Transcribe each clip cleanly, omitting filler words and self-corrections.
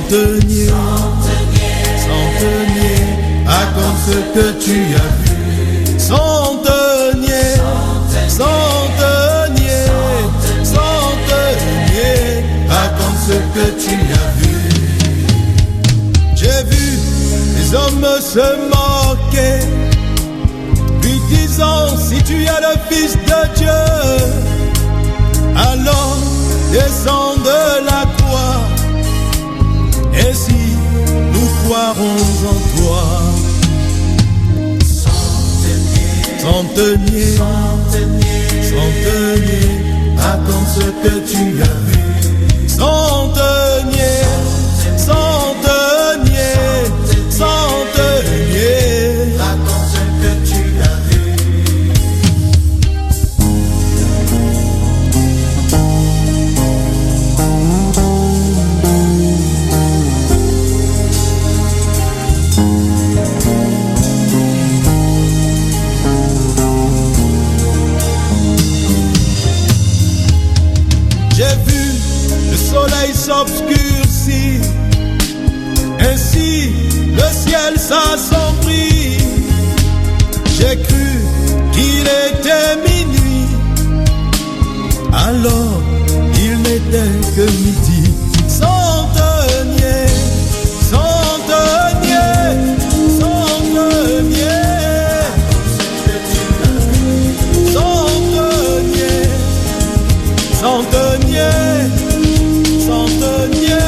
Centenier, centenier, raconte ce que tu as vu. Centenier, centenier, centenier, raconte ce que tu as vu. J'ai vu les hommes se moquer, lui disant si tu es le fils de Dieu, alors descends de la croix, et si nous croirons en toi. Centenier, centenier, raconte ce que tu as vu. Centenier, centenier, centenier, raconte ce que tu as vu. J'ai vu le soleil s'obscurcir, ainsi le ciel s'assombrit. J'ai cru qu'il était minuit, alors il n'était que midi. Centenier, centenier, centenier, centenier, centenier, centenier,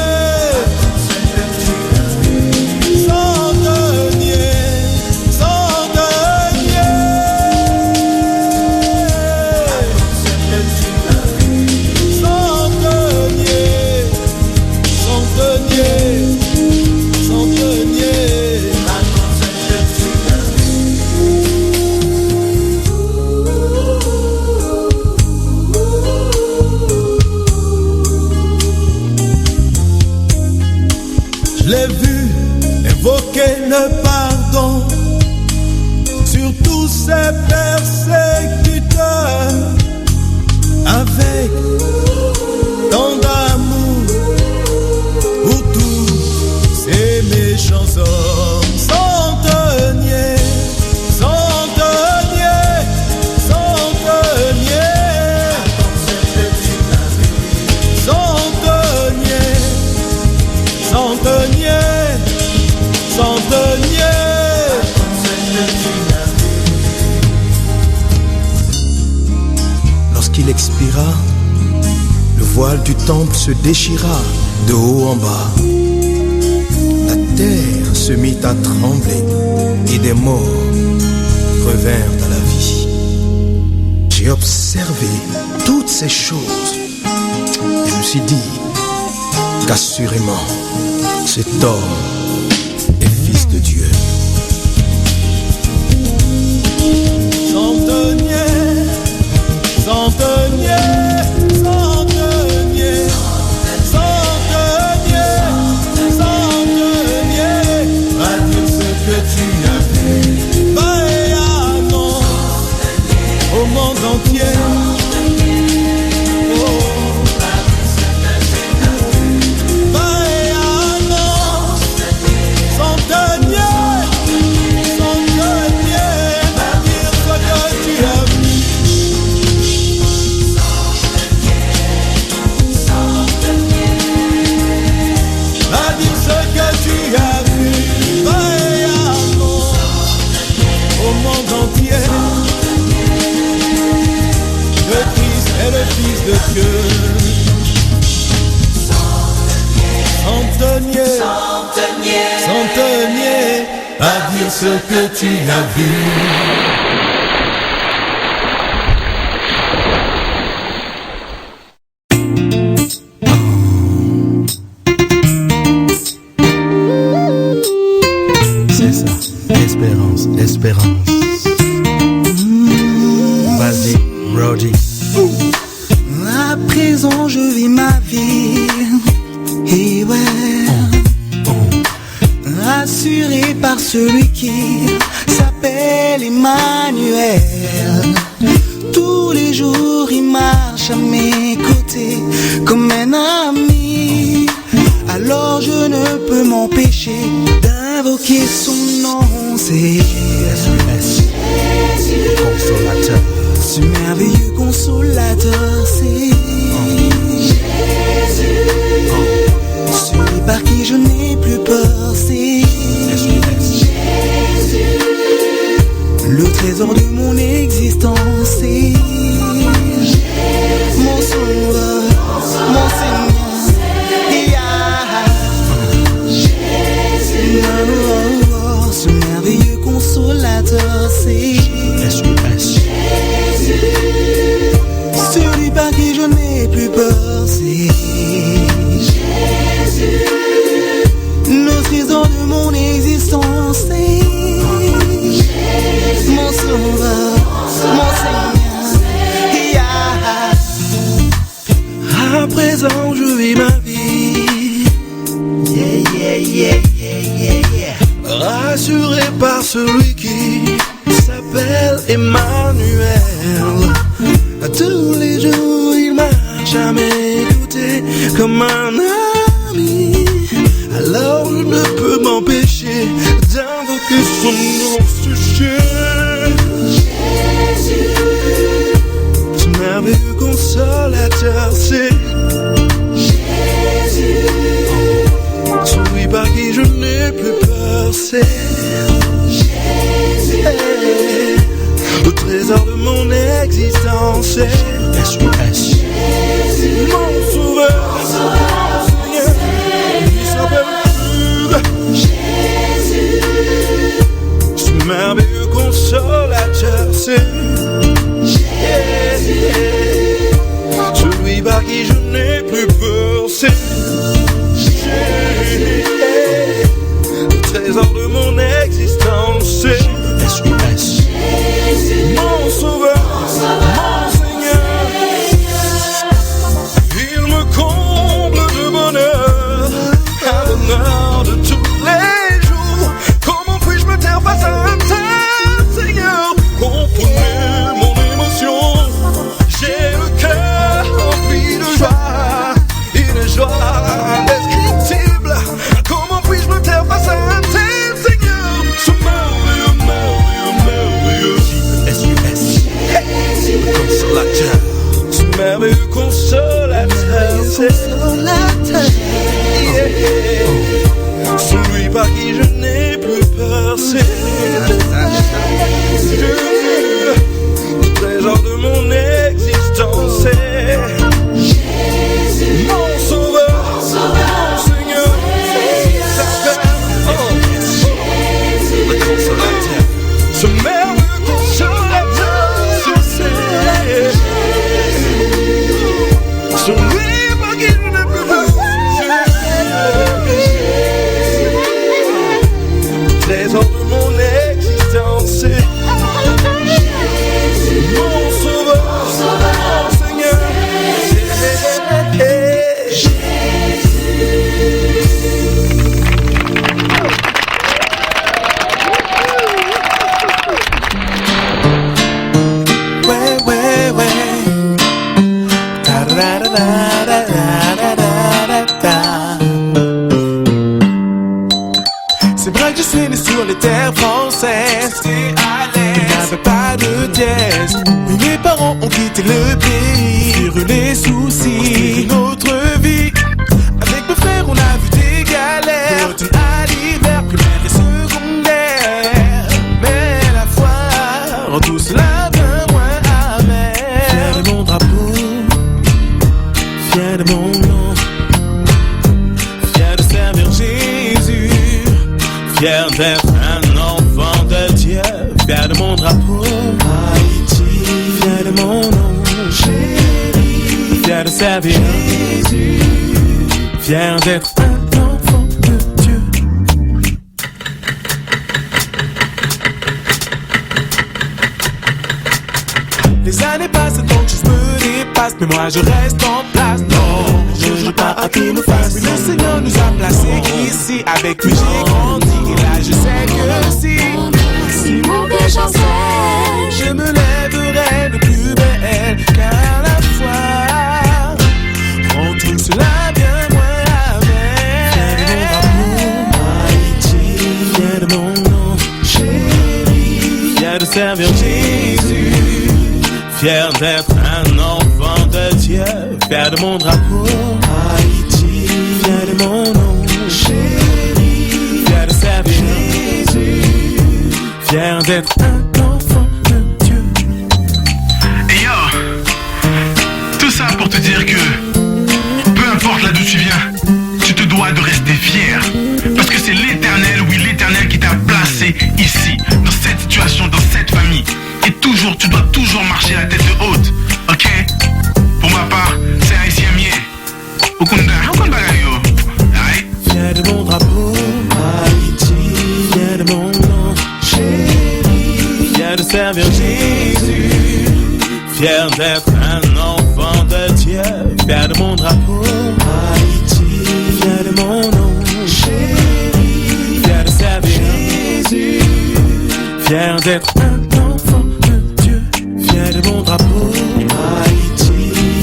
je l'ai vu invoquer le pardon sur tous ces persécuteurs, avec tant d'amour pour tous ces méchants hommes. Centenier, centenier, centenier, centenier, centenier, centenier. Lorsqu'il expira, le voile du temple se déchira de haut en bas. La terre se mit à trembler et des morts revinrent à la vie. J'ai observé toutes ces choses et je me suis dit qu'assurément cet homme est fils de Dieu. Centenier, centenier, centenier, centenier, centenier, va dire ce que tu as vu. Va et annonce au monde entier. Fils de Dieu, centenier, centenier, centenier, à dire ce que tu as vu. C'est ça, espérance, espérance. Vas-y, Brody. À présent je vis ma vie, et ouais, assuré par celui qui s'appelle Emmanuel. Tous les jours il marche à mes côtés comme un ami. Alors je ne m'empêcher d'invoquer son nom. C'est Jésus, consolateur. ce merveilleux consolateur. C'est Jésus, celui par qui je n'ai plus peur. C'est Jésus, le trésor de mon existence. C'est mon sauveur, mon Seigneur. Ce merveilleux consolateur, c'est Jésus, celui par qui je n'ai plus peur. C'est Jésus, le trésor de mon existence. C'est mon sauveur, mon Seigneur. À présent je vis ma vie, rassuré par celui qui s'appelle Emmanuel. Tous les jours il m'a jamais écouté comme un ami. Alors je ne peux m'empêcher d'invoquer son nom, ce Jésus, ce merveilleux consolateur. C'est Jésus, celui par qui je n'ai plus peur. C'est Jésus, le trésor de mon existence. C'est Jésus, mon sauveur, mon Seigneur, il s'appelle Jésus, ce merveilleux consolateur. C'est Jésus, celui par qui je n'ai plus peur. C'est Jésus, le trésor de mon existence. C'est mon sauveur, mon Seigneur. Il me comble de bonheur, un bonheur de tous les jours. Comment puis-je me taire face à un tel Seigneur? Comprenez mon émotion, j'ai le cœur rempli de joie, une joie indescriptible. Comment puis-je me taire face à un tel Seigneur? Ce merveilleux, merveilleux, merveilleux consolateur, ce merveilleux consolateur. C'est celui par qui je n'ai plus peur. C'est le trésor de mon existence. C'est mon sauveur, mon Seigneur. Le consolateur, ce merveilleux consolateur. Celui par qui je n'ai plus peur. Trésor de mon existence. C'est mon sauveur, mon Seigneur. C'est vrai que je suis né sur les terres françaises. Il n'avait pas de dièse. Oui, mes parents ont quitté le pays, furent les soucis, notre vie. Avec mes frères on a vu des galères, d'automne à l'hiver, primaire et secondaire. Mais la foi rend tout cela bien moins amer. Fier de mon drapeau, fier de mon nom, fier de servir Jésus, fier d'être un enfant de Dieu, fier de mon drapeau, Haïti, fier de mon nom, chéri, fier de servir Jésus, fier d'être un enfant de Dieu. Les années passent donc je me dépasse, mais moi je reste en place. Non, je joue pas à pile ou face. Le Seigneur nous a placés ici, avec lui j'ai grandi. Et là je sais que si mauvais j'en sais, je me lèverai de plus belle, car la foi rend tout cela bien moins amer. fier de servir Jésus, fier d'être un enfant de Dieu, fier de mon drapeau, Haïti, fier de mon nom, chéri, fier de servir Jésus, fier d'être un enfant de Dieu. Et yo, tout ça pour te dire que peu importe là d'où tu viens, tu te dois de rester fier. Parce que c'est l'Éternel, oui l'Éternel qui t'a placé ici, dans cette situation, dans cette famille. Et toujours, tu dois toujours marcher la tête haute, ok? Pour ma part, c'est haïtien mié. Okunda bagayo. Aïe. Fier de mon drapeau, Haïti, fier de mon nom, chéri, fier de servir Jésus, fier d'être un enfant de Dieu, fier de mon drapeau, Haïti, fier de mon nom, chéri, fier de servir Jésus, fier d'être un enfant de Dieu, fier de mon drapeau, Haïti,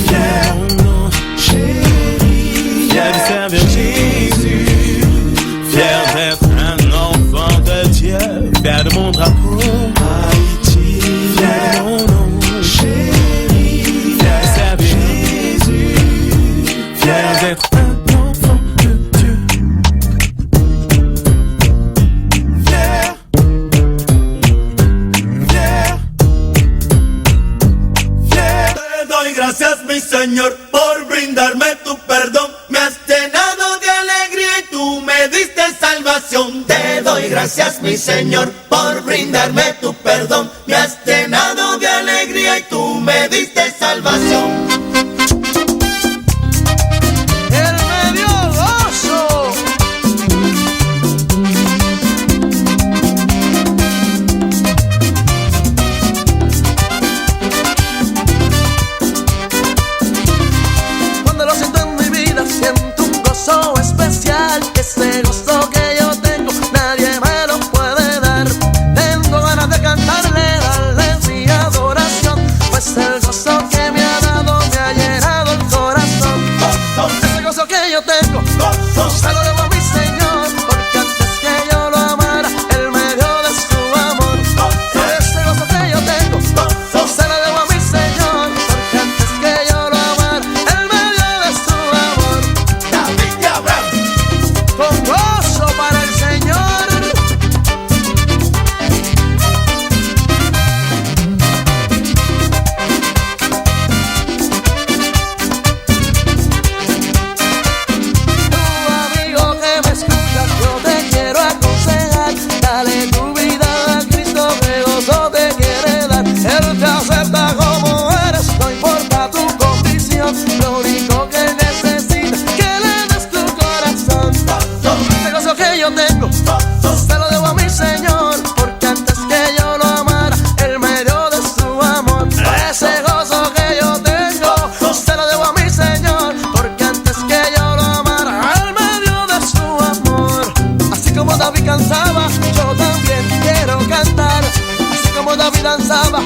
fier de mon nom, chéri, fier de servir Jésus, fier d'être un enfant de Dieu, fier de mon drapeau, Haïti, fier de mon nom, chéri, fier de servir Jésus, fier d'être un enfant de Dieu. Fier, fier, fier. Te doy gracias, mi Señor, por brindarme tu perdón. Me has llenado de alegría y tú me diste salvación. Te doy gracias, mi Señor, por brindarme tu perdón. Me has llenado de alegría y tú me diste salvación. Él me dio gozo. Cuando lo siento en mi vida, siento un gozo especial. Ese gozo que yo tengo, nadie me lo puede dar. Tengo ganas de cantarle, darle mi adoración, pues el gozo que me ha dado me ha llenado el corazón. Ese gozo que yo tengo, se lo debo a mi Señor, porque antes que yo lo amara, Él me dio de su amor. Ese gozo que yo tengo, se lo debo a mi Señor, porque antes que yo lo amara, Él me dio de su amor. David y Abraham. Con gozo para el Señor. Tu amigo que me escuchas, yo te quiero aconsejar. Dale tu vida a Cristo, que gozo te quiere dar. Él te acepta como eres, no importa tu condición. Lo único que necesita es que le des tu corazón. Ese gozo que yo tengo, se lo debo a mi Señor, porque antes que yo lo amara, Él me dio de su amor. Ese gozo que yo tengo, se lo debo a mi Señor, porque antes que yo lo amara, Él me dio de su amor. Así como David cansaba, yo también quiero cantar. Así como David danzaba,